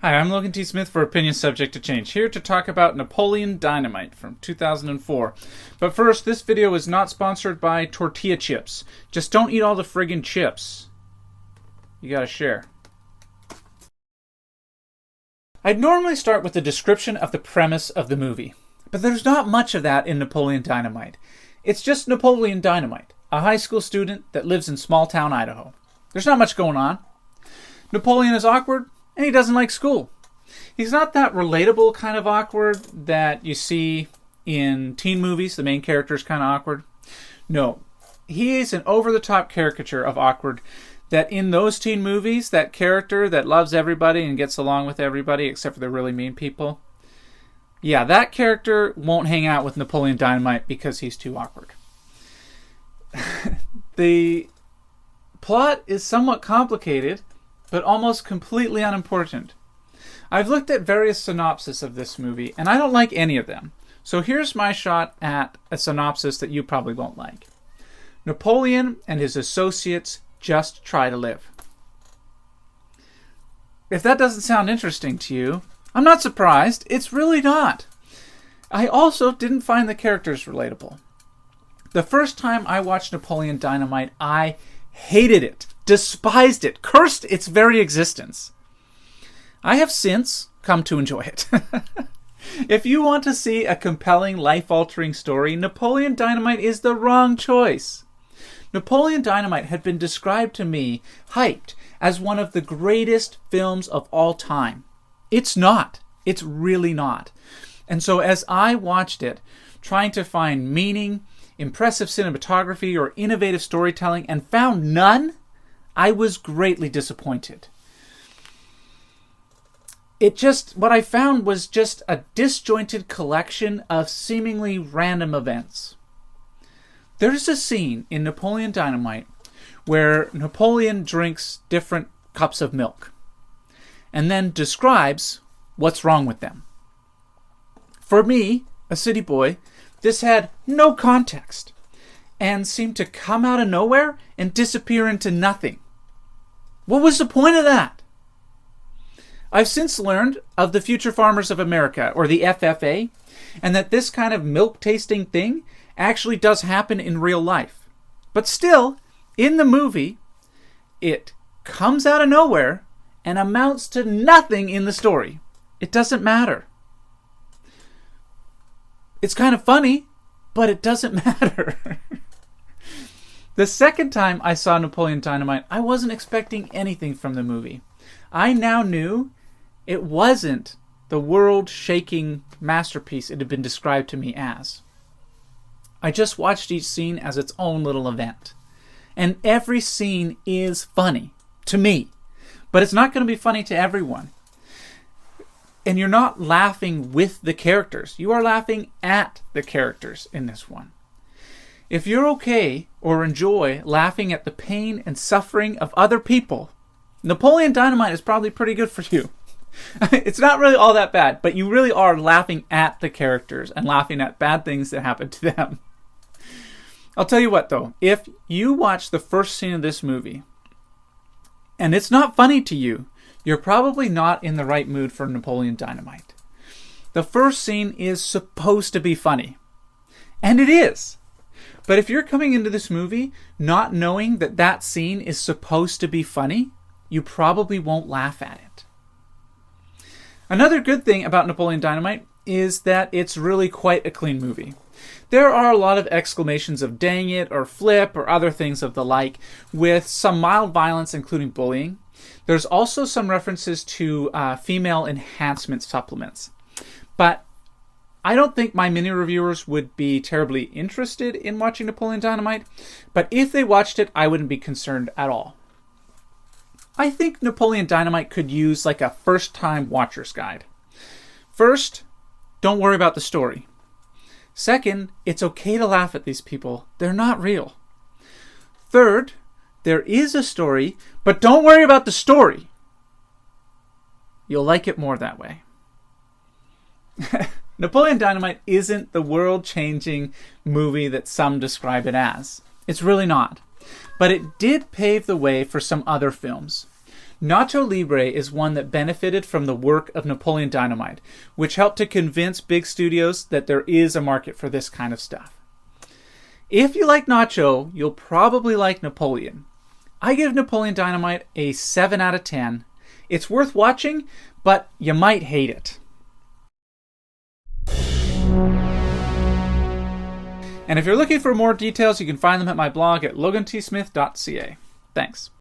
Hi, I'm Logan T. Smith for Opinion Subject to Change, here to talk about Napoleon Dynamite from 2004. But first, this video is not sponsored by tortilla chips. Just don't eat all the friggin' chips. You gotta share. I'd normally start with a description of the premise of the movie, but there's not much of that in Napoleon Dynamite. It's just Napoleon Dynamite, a high school student that lives in small town Idaho. There's not much going on. Napoleon is awkward, and he doesn't like school. He's not that relatable kind of awkward that you see in teen movies. The main character is kind of awkward. No, he is an over-the-top caricature of awkward that in those teen movies, that character that loves everybody and gets along with everybody except for the really mean people, yeah, that character won't hang out with Napoleon Dynamite because he's too awkward. The plot is somewhat complicated, but almost completely unimportant. I've looked at various synopses of this movie, and I don't like any of them. So here's my shot at a synopsis that you probably won't like. Napoleon and his associates just try to live. If that doesn't sound interesting to you, I'm not surprised. It's really not. I also didn't find the characters relatable. The first time I watched Napoleon Dynamite, I hated it, despised it, cursed its very existence. I have since come to enjoy it. If you want to see a compelling, life-altering story, Napoleon Dynamite is the wrong choice. Napoleon Dynamite had been described to me, hyped, as one of the greatest films of all time. It's not. It's really not. And so as I watched it, trying to find meaning, impressive cinematography, or innovative storytelling, and found none, I was greatly disappointed. What I found was just a disjointed collection of seemingly random events. There's a scene in Napoleon Dynamite where Napoleon drinks different cups of milk and then describes what's wrong with them. For me, a city boy, this had no context and seemed to come out of nowhere and disappear into nothing. What was the point of that? I've since learned of the Future Farmers of America, or the FFA, and that this kind of milk-tasting thing actually does happen in real life. But still, in the movie, it comes out of nowhere and amounts to nothing in the story. It doesn't matter. It's kind of funny, but it doesn't matter. The second time I saw Napoleon Dynamite, I wasn't expecting anything from the movie. I now knew it wasn't the world-shaking masterpiece it had been described to me as. I just watched each scene as its own little event. And every scene is funny, to me. But it's not going to be funny to everyone. And you're not laughing with the characters. You are laughing at the characters in this one. If you're okay or enjoy laughing at the pain and suffering of other people, Napoleon Dynamite is probably pretty good for you. It's not really all that bad, but you really are laughing at the characters and laughing at bad things that happen to them. I'll tell you what, though. If you watch the first scene of this movie and it's not funny to you, you're probably not in the right mood for Napoleon Dynamite. The first scene is supposed to be funny. And it is. But if you're coming into this movie not knowing that that scene is supposed to be funny, you probably won't laugh at it. Another good thing about Napoleon Dynamite is that it's really quite a clean movie. There are a lot of exclamations of dang it or flip or other things of the like, with some mild violence including bullying. There's also some references to female enhancement supplements. But I don't think my mini reviewers would be terribly interested in watching Napoleon Dynamite, but if they watched it, I wouldn't be concerned at all. I think Napoleon Dynamite could use like a first-time watcher's guide. First, don't worry about the story. Second, it's okay to laugh at these people. They're not real. Third, there is a story, but don't worry about the story. You'll like it more that way. Napoleon Dynamite isn't the world-changing movie that some describe it as. It's really not. But it did pave the way for some other films. Nacho Libre is one that benefited from the work of Napoleon Dynamite, which helped to convince big studios that there is a market for this kind of stuff. If you like Nacho, you'll probably like Napoleon. I give Napoleon Dynamite a 7 out of 10. It's worth watching, but you might hate it. And if you're looking for more details, you can find them at my blog at logantsmith.ca. Thanks.